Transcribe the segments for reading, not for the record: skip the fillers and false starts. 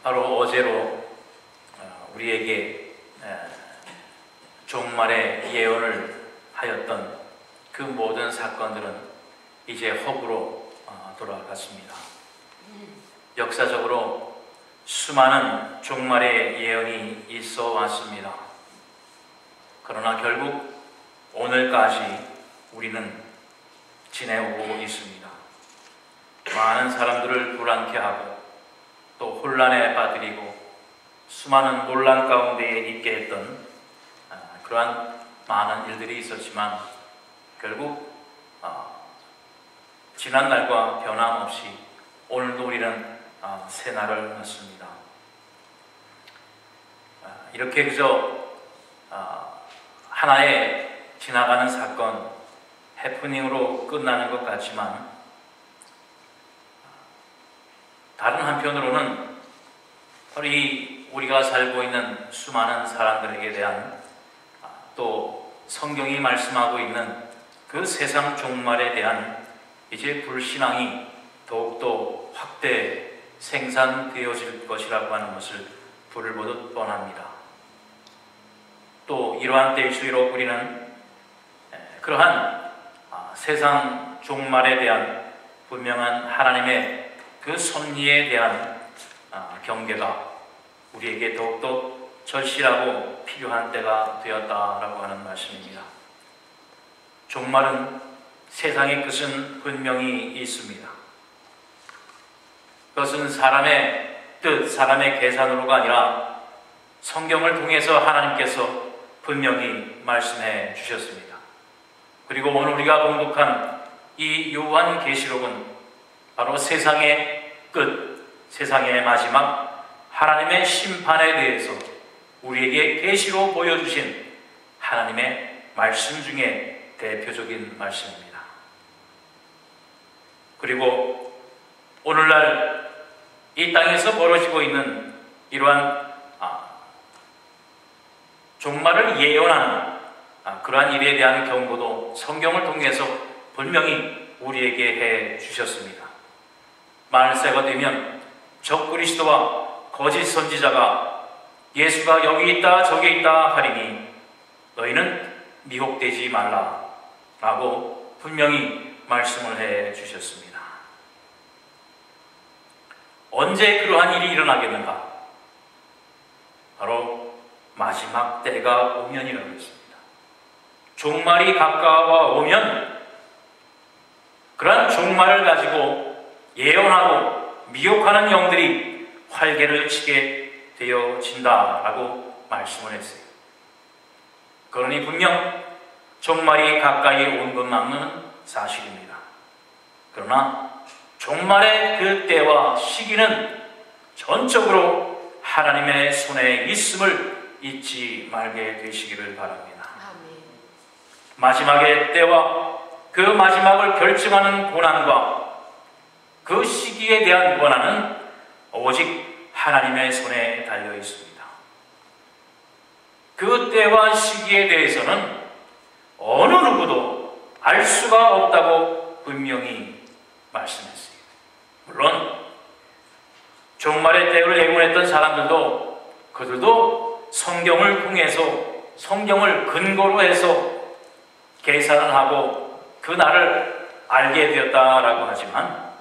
바로 어제로 우리에게 종말의 예언을 하였던 그 모든 사건들은 이제 허구로 돌아갔습니다. 역사적으로 수많은 종말의 예언이 있어 왔습니다. 그러나 결국 오늘까지 우리는 지내오고 있습니다. 많은 사람들을 불안케 하고 또 혼란에 빠뜨리고 수많은 논란 가운데에 있게 했던 그러한 많은 일들이 있었지만 결국 지난날과 변함없이 오늘도 우리는 새날을 맞습니다. 이렇게 그저 하나의 지나가는 사건, 해프닝으로 끝나는 것 같지만 다른 한편으로는 바로 이 우리가 살고 있는 수많은 사람들에게 대한 또 성경이 말씀하고 있는 그 세상 종말에 대한 이제 불신앙이 더욱더 확대 생산되어질 것이라고 하는 것을 불을 보듯 뻔합니다. 또 이러한 때일수록 우리는 그러한 세상 종말에 대한 분명한 하나님의 그 섭리에 대한 경계가 우리에게 더욱더 절실하고 필요한 때가 되었다라고 하는 말씀입니다. 종말은 세상의 끝은 분명히 있습니다. 그것은 사람의 뜻, 사람의 계산으로가 아니라 성경을 통해서 하나님께서 분명히 말씀해 주셨습니다. 그리고 오늘 우리가 봉독한 이 요한계시록은 바로 세상의 끝, 세상의 마지막 하나님의 심판에 대해서 우리에게 계시로 보여주신 하나님의 말씀 중에 대표적인 말씀입니다. 그리고 오늘날 이 땅에서 벌어지고 있는 이러한 종말을 예언하는 그러한 일에 대한 경고도 성경을 통해서 분명히 우리에게 해 주셨습니다. 말세가 되면 적그리스도와 거짓 선지자가 예수가 여기 있다 저기 있다 하리니 너희는 미혹되지 말라 라고 분명히 말씀을 해 주셨습니다. 언제 그러한 일이 일어나겠는가? 바로 마지막 때가 오면이라고 했습니다. 종말이 가까워 오면 그러한 종말을 가지고 예언하고 미혹하는 영들이 활개를 치게 되어진다라고 말씀을 했어요. 그러니 분명 종말이 가까이 온 것만은 사실입니다. 그러나 종말의 그 때와 시기는 전적으로 하나님의 손에 있음을 잊지 말게 되시기를 바랍니다. 마지막의 때와 그 마지막을 결정하는 고난과 그 시기에 대한 권한은 오직 하나님의 손에 달려 있습니다. 그 때와 시기에 대해서는 어느 누구도 알 수가 없다고 분명히 말씀했어요. 물론 종말의 때를 예고했던 사람들도 그들도 성경을 통해서 성경을 근거로 해서 계산을 하고 그 날을 알게 되었다라고 하지만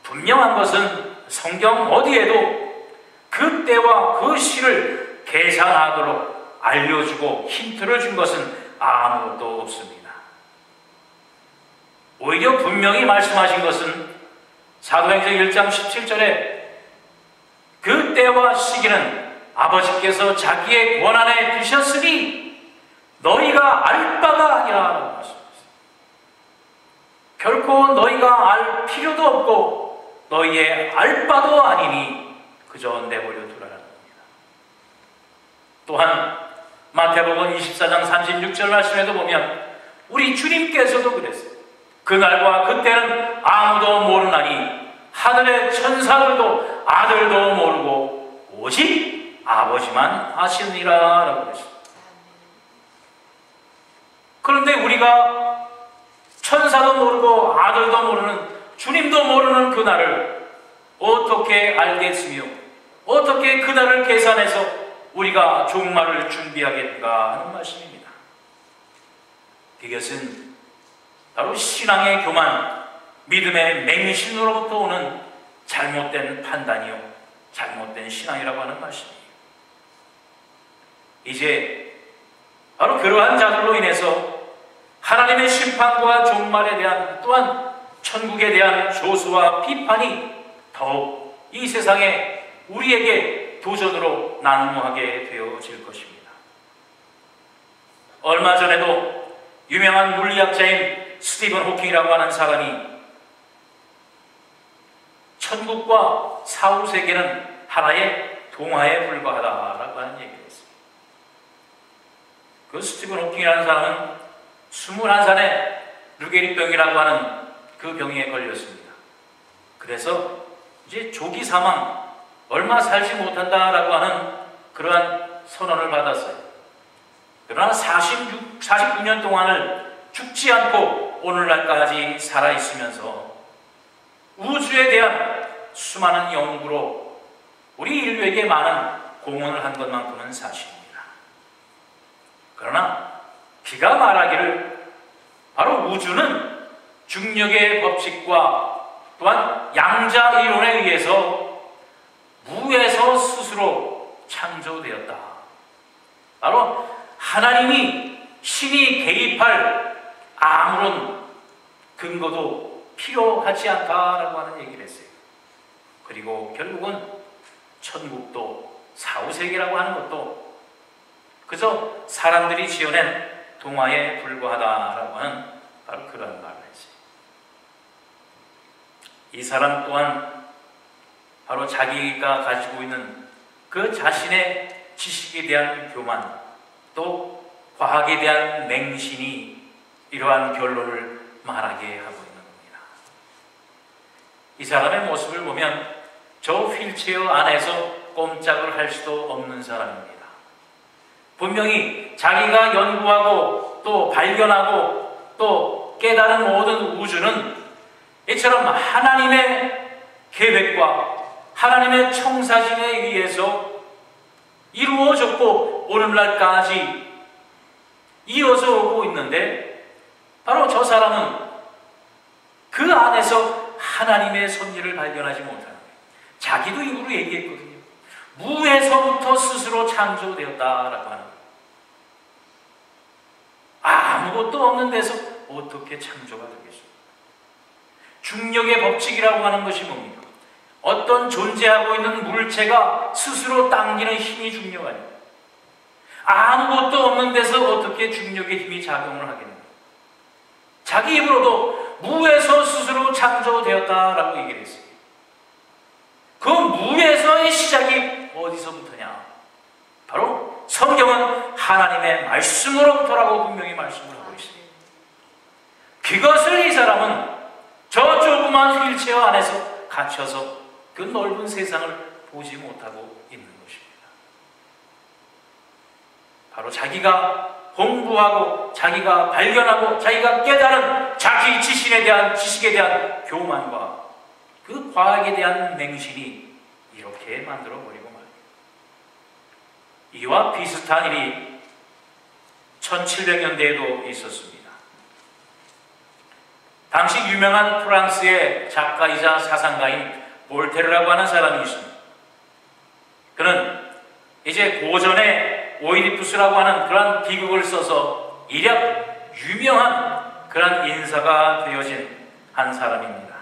분명한 것은 성경 어디에도 그 때와 그 시를 계산하도록 알려주고 힌트를 준 것은 아무것도 없습니다. 오히려 분명히 말씀하신 것은 사도행전 1장 17절에 그 때와 시기는 아버지께서 자기의 권한에 두셨으니 너희가 알 바가 아니라라고 말씀하셨습니다. 결코 너희가 알 필요도 없고 너희의 알 바도 아니니 그저 내버려 두라는 겁니다. 또한 마태복음 24장 36절 말씀에도 보면 우리 주님께서도 그랬어요. 그날과 그때는 아무도 모르나니 하늘의 천사들도 아들도 모르고 오직 아버지만 아시느니라 라고 그랬습니다. 그런데 우리가 천사도 모르고 아들도 모르는 주님도 모르는 그날을 어떻게 알겠으며 어떻게 그날을 계산해서 우리가 종말을 준비하겠는가 하는 말씀입니다. 이것은 바로 신앙의 교만, 믿음의 맹신으로부터 오는 잘못된 판단이요, 잘못된 신앙이라고 하는 말씀이에요. 이제 바로 그러한 자들로 인해서 하나님의 심판과 종말에 대한, 또한 천국에 대한 조소와 비판이 더욱 이 세상에 우리에게 도전으로 난무하게 되어질 것입니다. 얼마 전에도 유명한 물리학자인 스티븐 호킹이라고 하는 사람이 천국과 사후 세계는 하나의 동화에 불과하다라고 하는 얘기를 했습니다. 그 스티븐 호킹이라는 사람은 21살에 루게리병이라고 하는 그 병에 걸렸습니다. 그래서 이제 조기 사망, 얼마 살지 못한다라고 하는 그러한 선언을 받았어요. 그러나 49년 동안을 죽지 않고 오늘날까지 살아있으면서 우주에 대한 수많은 연구로 우리 인류에게 많은 공헌을 한 것만큼은 사실입니다. 그러나 그가 말하기를 바로 우주는 중력의 법칙과 또한 양자 이론에 의해서 무에서 스스로 창조되었다. 바로 하나님이, 신이 개입할 아무런 근거도 필요하지 않다라고 하는 얘기를 했어요. 그리고 결국은 천국도 사후세계라고 하는 것도 그저 사람들이 지어낸 동화에 불과하다라고 하는 바로 그런 말을 했어요. 이 사람 또한 바로 자기가 가지고 있는 그 자신의 지식에 대한 교만, 또 과학에 대한 맹신이 이러한 결론을 말하게 하고 있는 겁니다. 이 사람의 모습을 보면 저 휠체어 안에서 꼼짝을 할 수도 없는 사람입니다. 분명히 자기가 연구하고 또 발견하고 또 깨달은 모든 우주는 이처럼 하나님의 계획과 하나님의 청사진에 의해서 이루어졌고 오늘날까지 이어져 오고 있는데, 바로 저 사람은 그 안에서 하나님의 섭리를 발견하지 못하는 거예요. 자기도 입으로 얘기했거든요. 무에서부터 스스로 창조되었다라고 하는 거예요. 아무것도 없는 데서 어떻게 창조가 되겠습니까? 중력의 법칙이라고 하는 것이 뭡니까? 어떤 존재하고 있는 물체가 스스로 당기는 힘이 중력 아닙니까? 아무것도 없는 데서 어떻게 중력의 힘이 작용을 하겠는가? 자기 입으로도 무에서 스스로 창조되었다라고 얘기를 했어요. 그 무에서의 시작이 어디서부터냐? 바로 성경은 하나님의 말씀으로부터라고 분명히 말씀을 하고 있습니다. 그것을 이 사람은 저 조그만 휠체어 안에서 갇혀서 그 넓은 세상을 보지 못하고 있는 것입니다. 바로 자기가 공부하고 자기가 발견하고 자기가 깨달은 자기 지식에 대한 교만과 그 과학에 대한 맹신이 이렇게 만들어버리고 말입니다. 이와 비슷한 일이 1700년대에도 있었습니다. 당시 유명한 프랑스의 작가이자 사상가인 볼테르라고 하는 사람이 있습니다. 그는 이제 고전에 오이디푸스라고 하는 그런 비극을 써서 이력 유명한 그런 인사가 되어진 한 사람입니다.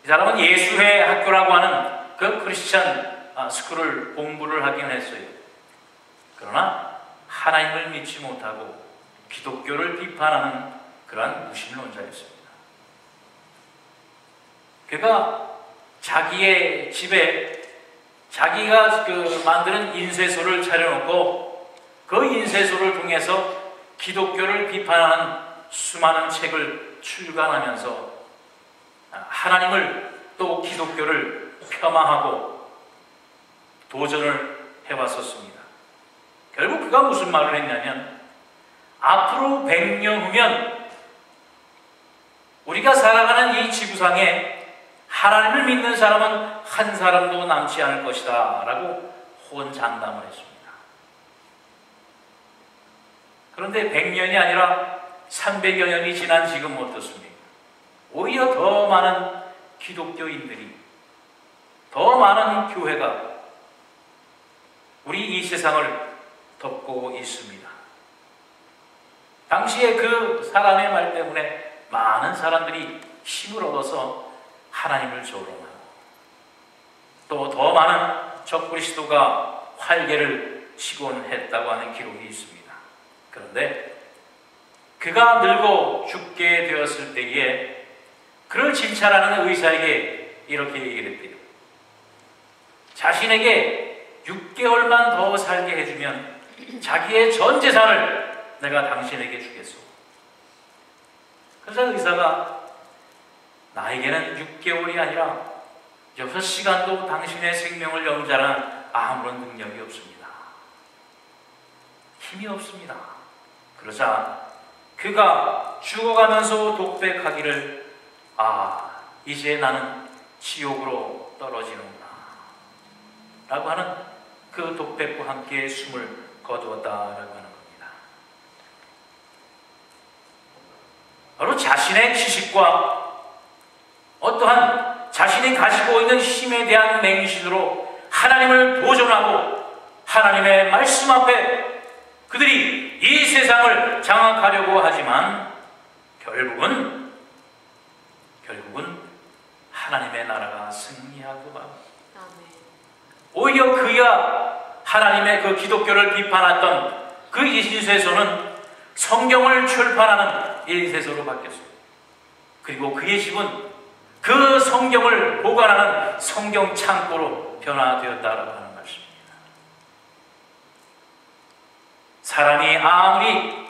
이 사람은 예수회 학교라고 하는 그 크리스찬 스쿨을 공부를 하긴 했어요. 그러나 하나님을 믿지 못하고 기독교를 비판하는 그러한 무신론자였습니다. 그가 자기의 집에 자기가 만드는 인쇄소를 차려놓고 그 인쇄소를 통해서 기독교를 비판하는 수많은 책을 출간하면서 하나님을 또 기독교를 폄하하고 도전을 해왔었습니다. 결국 그가 무슨 말을 했냐면, 앞으로 100년 후면 우리가 살아가는 이 지구상에 하나님을 믿는 사람은 한 사람도 남지 않을 것이다 라고 호언장담을 했습니다. 그런데 100년이 아니라 300여 년이 지난 지금 어떻습니까? 오히려 더 많은 기독교인들이, 더 많은 교회가 우리 이 세상을 덮고 있습니다. 당시에 그 사람의 말 때문에 많은 사람들이 힘을 얻어서 하나님을 조롱하고 또 더 많은 적그리스도가 활개를 치곤 했다고 하는 기록이 있습니다. 그런데 그가 늙어 죽게 되었을 때에 그를 진찰하는 의사에게 이렇게 얘기를 했대요. 자신에게 6개월만 더 살게 해주면 자기의 전 재산을 내가 당신에게 주겠소. 그래서 의사가 나에게는 6개월이 아니라 6시간도 당신의 생명을 영위하는 아무런 능력이 없습니다. 힘이 없습니다. 그러자 그가 죽어가면서 독백하기를 이제 나는 지옥으로 떨어지는구나 라고 하는 그 독백과 함께 숨을 거두었다라고 하는 겁니다. 바로 자신의 지식과 어떠한 자신이 가지고 있는 힘에 대한 맹신으로 하나님을 보존하고 하나님의 말씀 앞에 그들이 이 세상을 장악하려고 하지만 결국은 하나님의 나라가 승리하고 맙니다. 오히려 그야 하나님의 그 기독교를 비판했던 그 인쇄소는 성경을 출판하는 인쇄소로 바뀌었습니다. 그리고 그의 집은 그 성경을 보관하는 성경 창고로 변화되었다라고 하는 말씀입니다. 사람이 아무리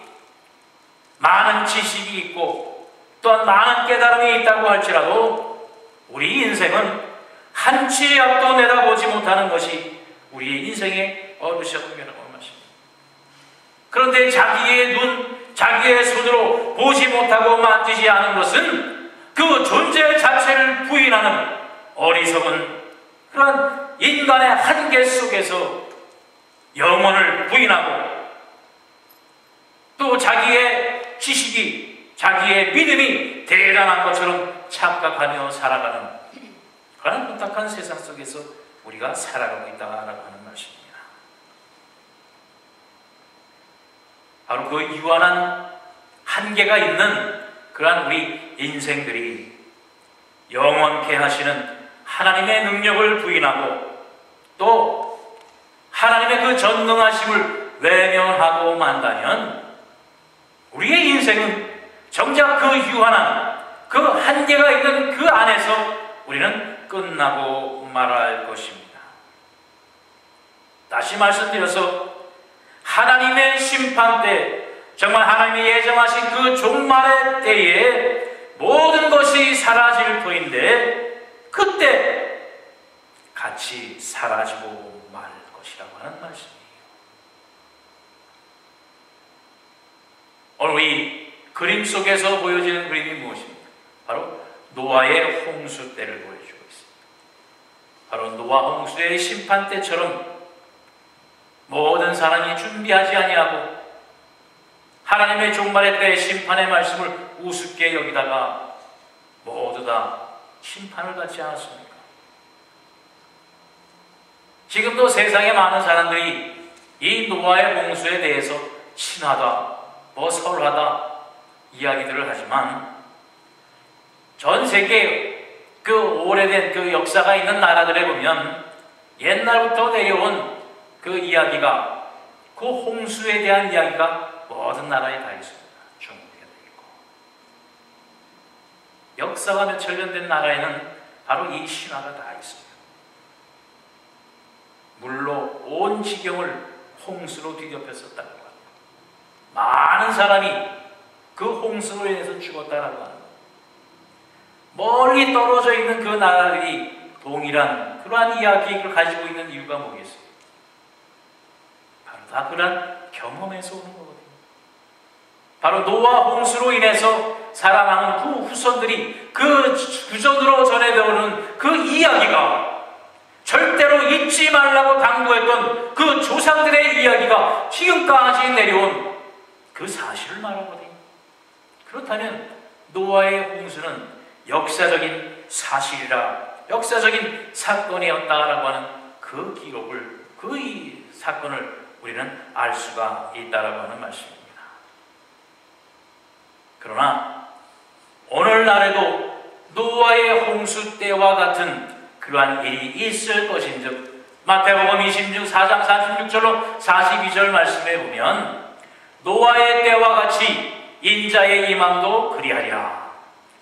많은 지식이 있고 또한 많은 깨달음이 있다고 할지라도 우리 인생은 한치의 앞도 내다보지 못하는 것이 우리의 인생의 어루셔움이라고 하는 것입니다. 그런데 자기의 눈, 자기의 손으로 보지 못하고 만지지 않은 것은 그 존재 자체를 부인하는 어리석은 그런 인간의 한계 속에서 영혼을 부인하고 또 자기의 지식이, 자기의 믿음이 대단한 것처럼 착각하며 살아가는 그런 혼탁한 세상 속에서 우리가 살아가고 있다고 하는 말씀입니다. 바로 그 유한한 한계가 있는 그러한 우리 인생들이 영원케 하시는 하나님의 능력을 부인하고 또 하나님의 그 전능하심을 외면하고 만다면 우리의 인생은 정작 그 유한한 그 한계가 있는 그 안에서 우리는 끝나고 말할 것입니다. 다시 말씀드려서 하나님의 심판 때 정말 하나님이 예정하신 그 종말의 때에 모든 것이 사라질 터인데 그때 같이 사라지고 말 것이라고 하는 말씀이에요. 오늘 이 그림 속에서 보여지는 그림이 무엇입니까? 바로 노아의 홍수 때를 보여주고 있습니다. 바로 노아 홍수의 심판 때처럼 모든 사람이 준비하지 아니하고 하나님의 종말의 때 심판의 말씀을 우습게 여기다가 모두 다 심판을 받지 않았습니까? 지금도 세상에 많은 사람들이 이 노아의 홍수에 대해서 신하다, 설하다 이야기들을 하지만 전 세계 그 오래된 그 역사가 있는 나라들에 보면 옛날부터 내려온 그 이야기가, 그 홍수에 대한 이야기가 모든 나라에 다 있습니다. 중국에도 있고. 역사가 몇천 년 된 나라에는 바로 이 신화가 다 있습니다. 물로 온 지경을 홍수로 뒤덮였었다고 합니다. 많은 사람이 그 홍수로 인해서 죽었다라고 합니다. 멀리 떨어져 있는 그 나라들이 동일한 그러한 이야기를 가지고 있는 이유가 뭐겠어요? 바로 다 그러한 경험에서 오는 거거든요. 바로 노아 홍수로 인해서 살아남은 그 후손들이 그 구전으로 전해져오는 그 이야기가 절대로 잊지 말라고 당부했던 그 조상들의 이야기가 지금까지 내려온 그 사실을 말하거든요. 그렇다면 노아의 홍수는 역사적인 사실이라, 역사적인 사건이었다라고 하는 그 기록을, 그 사건을 우리는 알 수가 있다라고 하는 말씀입니다. 그러나 오늘날에도 노아의 홍수 때와 같은 그러한 일이 있을 것인즉 마태복음 26장 36절로 42절 말씀에 보면 노아의 때와 같이 인자의 임함도 그리하리라.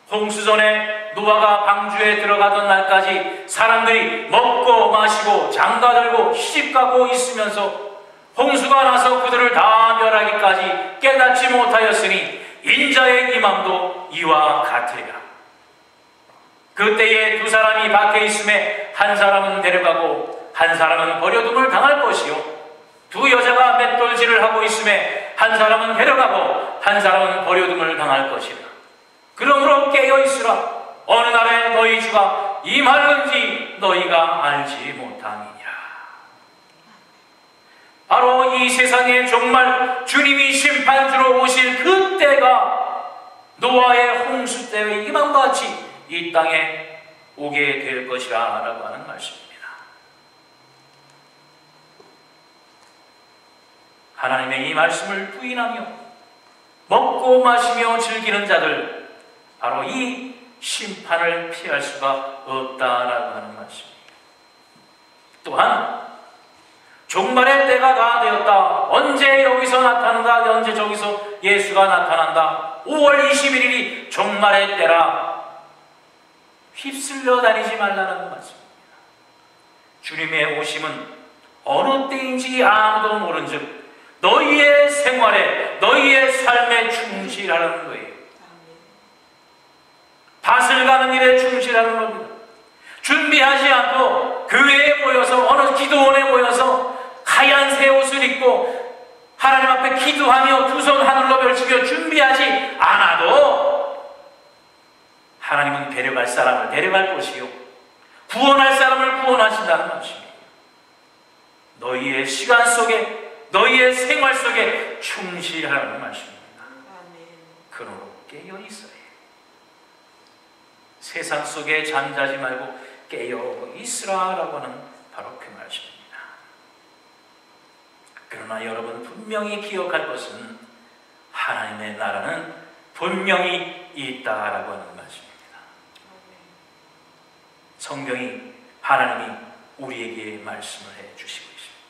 홍수 전에 노아가 방주에 들어가던 날까지 사람들이 먹고 마시고 장가들고 시집가고 있으면서 홍수가 나서 그들을 다 멸하기까지 깨닫지 못하였으니 인자의 임함도 이와 같으리라. 그때에 두 사람이 밖에 있음에 한 사람은 데려가고 한 사람은 버려둠을 당할 것이요, 두 여자가 맷돌질을 하고 있음에 한 사람은 데려가고 한 사람은 버려둠을 당할 것이라. 그러므로 깨어있으라. 어느 날에 너희 주가 임하는지 너희가 알지 못함이니라. 바로 이 세상에 정말 주님이 심판주로 오실 그때가 노아의 홍수 때의 임함과 같이 이 땅에 오게 될 것이라 라고 하는 말씀입니다. 하나님의 이 말씀을 부인하며 먹고 마시며 즐기는 자들, 바로 이 심판을 피할 수가 없다라고 하는 말씀입니다. 또한 종말의 때가 다 되었다. 언제 여기서 나타난다, 언제 저기서 예수가 나타난다. 5월 21일이 종말의 때라. 휩쓸려 다니지 말라는 말씀입니다. 주님의 오심은 어느 때인지 아무도 모른즉 너희의 생활에, 너희의 삶에 충실하라는 거예요. 밭을 가는 일에 충실하는 겁니다. 준비하지 않고 교회에 모여서, 어느 기도원에 모여서 하얀 새 옷을 입고 하나님 앞에 기도하며 두 손 하늘로 펼치며 준비하지 않아도 하나님은 데려갈 사람을 데려갈 것이요, 구원할 사람을 구원하신다는 말씀입니다. 너희의 시간 속에, 너희의 생활 속에 충실하라는 말씀입니다. 그러므로 깨어 있어야 해요. 세상 속에 잠자지 말고 깨어 있으라라고 하는 바로 그 말씀입니다. 그러나 여러분 분명히 기억할 것은 하나님의 나라는 분명히 있다라고 하는 말씀입니다. 성경이, 하나님이 우리에게 말씀을 해주시고 있습니다.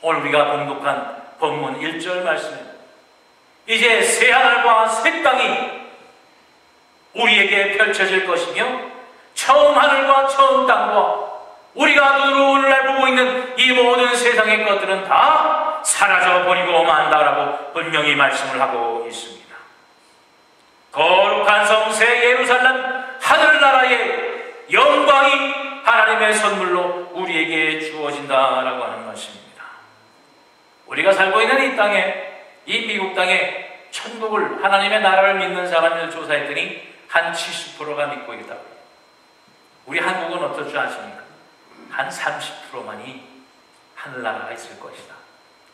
오늘 우리가 봉독한 본문 1절 말씀에 이제 새하늘과 새 땅이 우리에게 펼쳐질 것이며 처음 하늘과 처음 땅과 우리가 눈으로 오늘날 보고 있는 이 모든 세상의 것들은 다 사라져 버리고 만다라고 분명히 말씀을 하고 있습니다. 거룩한 성새 예루살렘 하늘나라의 영광이 하나님의 선물로 우리에게 주어진다라고 하는 말씀입니다. 우리가 살고 있는 이 땅에, 이 미국 땅에 천국을, 하나님의 나라를 믿는 사람을 조사했더니 한 70%가 믿고 있다고. 우리 한국은 어떨 줄 아십니까? 한 30%만이 하늘나라가 있을 것이다,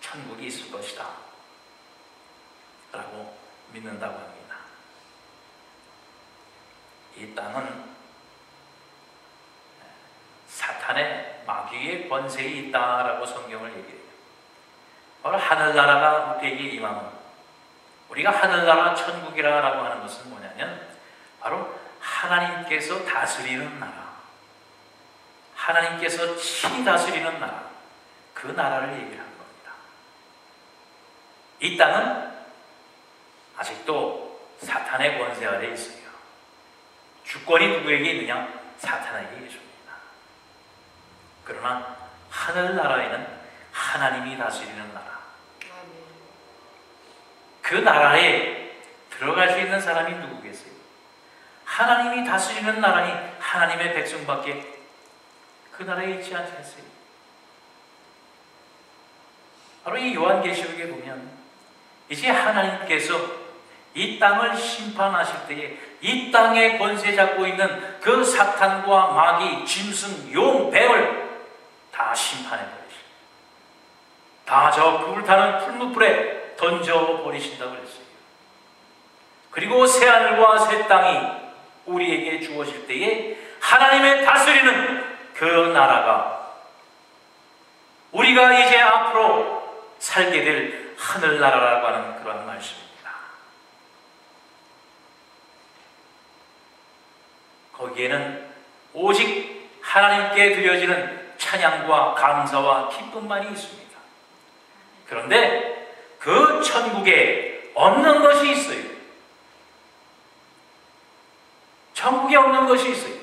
천국이 있을 것이다 라고 믿는다고 합니다. 이 땅은 사탄의 마귀의 권세에 있다라고 성경을 얘기해요. 바로 하늘나라가 우리에게 임하면, 우리가 하늘나라 천국이라고 하는 것은 뭐냐면 바로 하나님께서 다스리는 나라, 하나님께서 친히 다스리는 나라, 그 나라를 얘기하는 겁니다. 이 땅은 아직도 사탄의 권세 아래 있어요. 주권이 누구에게 있느냐? 사탄에게 있습니다. 그러나 하늘나라에는 하나님이 다스리는 나라, 그 나라에 들어갈 수 있는 사람이 누구겠어요? 하나님이 다스리는 나라니 하나님의 백성밖에 그 나라에 있지 않겠어요? 바로 이 요한계시록에 보면 이제 하나님께서 이 땅을 심판하실 때에 이 땅에 권세 잡고 있는 그 사탄과 마귀, 짐승, 용, 뱀을 다 심판해 버리십니다. 다 저 불타는 풀무불에 던져버리신다고 그랬어요. 그리고 새하늘과 새 땅이 우리에게 주어질 때에 하나님의 다스리는 그 나라가 우리가 이제 앞으로 살게 될 하늘나라라고 하는 그러한 말씀입니다. 거기에는 오직 하나님께 드려지는 찬양과 감사와 기쁨만이 있습니다. 그런데 그 천국에 없는 것이 있어요. 천국에 없는 것이 있어요.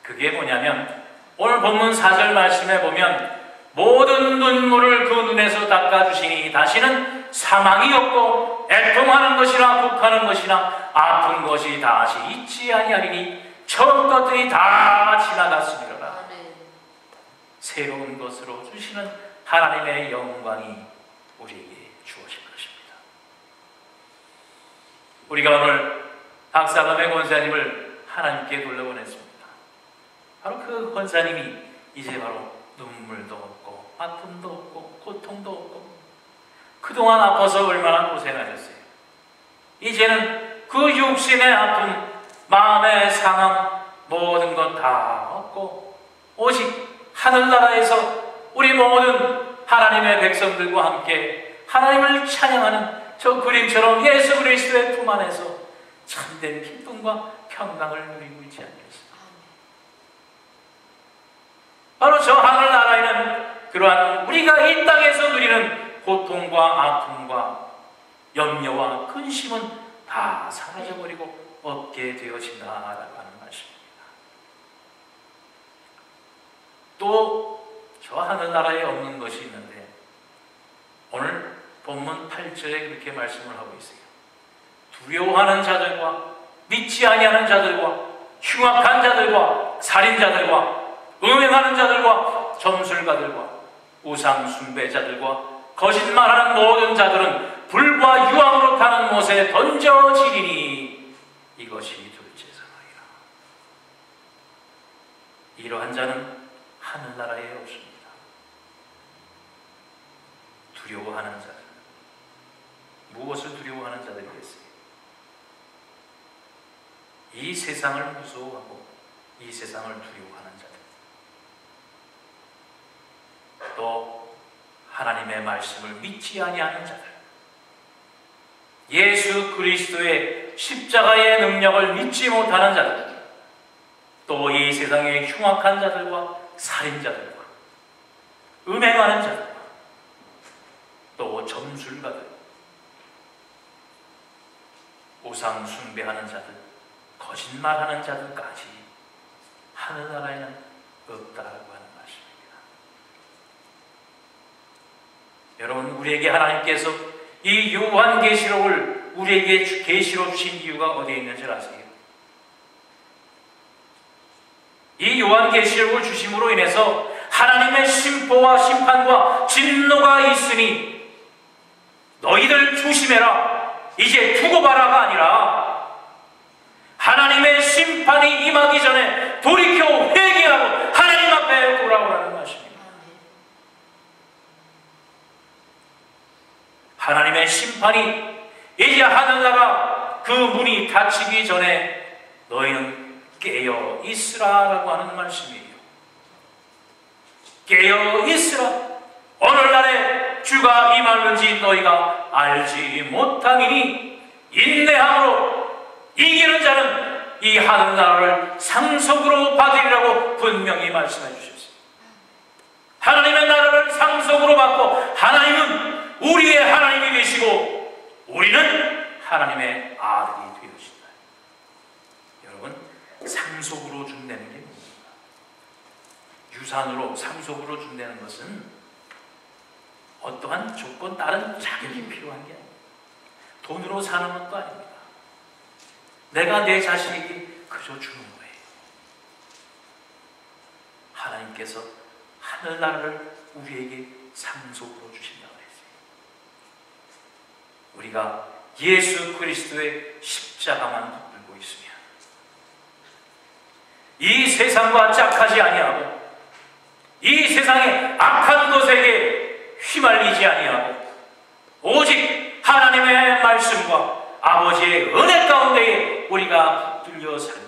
그게 뭐냐면 오늘 본문 4절 말씀에 보면 모든 눈물을 그 눈에서 닦아주시니 다시는 사망이 없고 애통하는 것이나 욱하는 것이나 아픈 것이 다시 있지 아니하리니 처음 것들이 다 지나갔으리라. 새로운 것으로 주시는 하나님의 영광이 우리에게 주어질 것입니다. 우리가 오늘 박사감의 권사님을 하나님께 돌려보냈습니다. 바로 그 권사님이 이제 바로 눈물도 없고 아픔도 없고 고통도 없고 그동안 아파서 얼마나 고생하셨어요. 이제는 그 육신의 아픔, 마음의 상함 모든 것 다 없고 오직 하늘나라에서 우리 모든 하나님의 백성들과 함께 하나님을 찬양하는 저 그림처럼 예수 그리스도의 품 안에서 참된 기쁨과 평강을 누리고 있지 않겠습니까? 바로 저 하늘나라에는 그러한 우리가 이 땅에서 누리는 고통과 아픔과 염려와 근심은 다 사라져버리고 없게 되어진다라고 하는 말씀입니다. 또 저 하늘나라에 없는 것이 있는데 오늘 본문 8절에 그렇게 말씀을 하고 있어요. 두려워하는 자들과 믿지 아니하는 자들과 흉악한 자들과 살인자들과 음행하는 자들과 점술가들과 우상 숭배자들과 거짓말하는 모든 자들은 불과 유황으로 타는 못에 던져지리니 이것이 둘째 사망이라. 이러한 자는 하늘나라에 없습니다. 두려워하는 자들. 무엇을 두려워하는 자들이겠어요? 이 세상을 무서워하고 이 세상을 두려워하는 자들. 또 하나님의 말씀을 믿지 아니하는 자들. 예수 그리스도의 십자가의 능력을 믿지 못하는 자들. 또 이 세상의 흉악한 자들과 살인자들과 음행하는 자들과 또 점술가들, 우상 숭배하는 자들, 거짓말하는 자들까지 하늘나라에는 없다라고 하는 말씀입니다. 여러분, 우리에게 하나님께서 이 요한계시록을 우리에게 계시로 주신 이유가 어디에 있는지 아세요? 이 요한계시록을 주심으로 인해서 하나님의 심포와 심판과 진노가 있으니 너희들 조심해라, 이제 두고 봐라가 아니라 하나님의 심판이 임하기 전에 돌이켜 회개하고 하나님 앞에 돌아오라는 말씀입니다. 하나님의 심판이 이제 하늘나라 그 문이 닫히기 전에 너희는 깨어 있으라라고 하는 말씀이에요. 깨어 있으라. 오늘날에 주가 임하는지 너희가 알지 못하니니 인내함으로 이기는 자는 이 하늘나라를 상속으로 받으리라고 분명히 말씀해 주셨어요. 하나님의 나라를 상속으로 받고 하나님은 우리의 하나님이 되시고 우리는 하나님의 아들이 되어진다. 여러분, 상속으로 준다는 게 뭡니까? 유산으로 상속으로 준다는 것은 어떠한 조건 다른 자격이 필요한 게 아닙니다. 돈으로 사는 것도 아닙니다. 내가 내 자신에게 그저 주는 거예요. 하나님께서 하늘나라를 우리에게 상속으로 주신다고 했어요. 우리가 예수 그리스도의 십자가만 붙들고 있으며 이 세상과 짝하지 아니하고 이 세상의 악한 것에게 휘말리지 아니하고 오직 하나님의 말씀과 아버지의 은혜 가운데에 우리가 붙들려 살며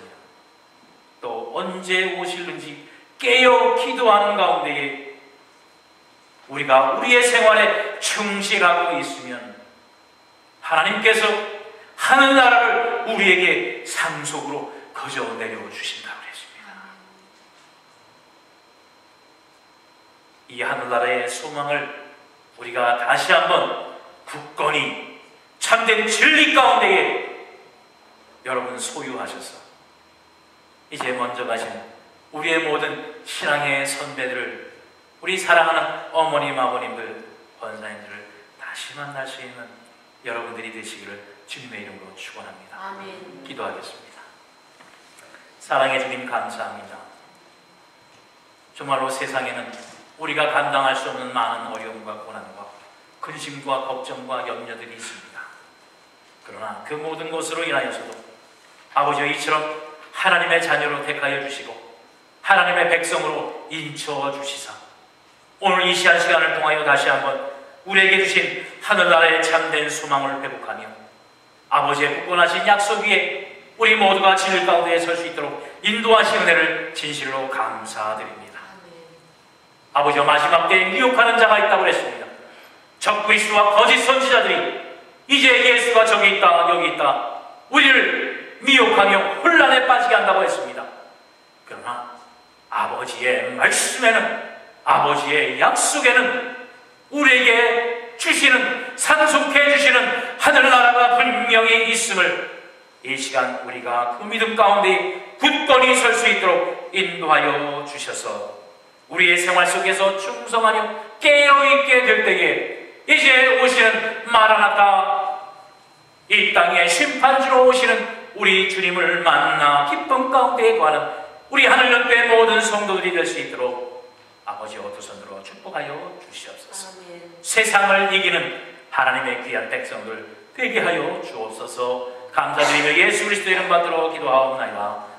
또 언제 오실는지 깨어 기도하는 가운데에 우리가 우리의 생활에 충실하고 있으면 하나님께서 하늘나라를 우리에게 상속으로 거저 내려주신다고 했습니다. 이 하늘나라의 소망을 우리가 다시 한번 굳건히 참된 진리 가운데에 여러분 소유하셔서 이제 먼저 가신 우리의 모든 신앙의 선배들을 우리 사랑하는 어머님, 아버님들, 권사님들을 다시 만날 수 있는 여러분들이 되시기를 주님의 이름으로 축원합니다. 아멘. 기도하겠습니다. 사랑해 주님 감사합니다. 정말로 세상에는 우리가 감당할 수 없는 많은 어려움과 고난과 근심과 걱정과 염려들이 있습니다. 그러나 그 모든 것으로 인하여서도 아버지여 이처럼 하나님의 자녀로 택하여 주시고 하나님의 백성으로 인쳐 주시사 오늘 이 시간을 통하여 다시 한번 우리에게 주신 하늘나라의 참된 소망을 회복하며 아버지의 굳건하신 약속 위에 우리 모두가 진리 가운데 설 수 있도록 인도하신 은혜를 진실로 감사드립니다. 아버지와 마지막 때에 미혹하는 자가 있다고 했습니다. 적그리스도와 거짓 선지자들이 이제 예수가 저기 있다 여기 있다 우리를 미혹하며 혼란에 빠지게 한다고 했습니다. 그러나 아버지의 말씀에는 아버지의 약속에는 우리에게 주시는 상속해 주시는 하늘나라가 분명히 있음을 이 시간 우리가 그 믿음 가운데 굳건히 설 수 있도록 인도하여 주셔서 우리의 생활 속에서 충성하며 깨어있게 될 때에 이제 오시는 마라나타 이 땅에 심판주로 오시는 우리 주님을 만나 기쁨 가운데 거하는 우리 하늘연교의 모든 성도들이 될 수 있도록 아버지 어두선으로 축복하여 주시옵소서. 아멘. 세상을 이기는 하나님의 귀한 백성들 되게 하여 주옵소서. 감사드리며 예수 그리스도 이름 받들어 기도하옵나이다.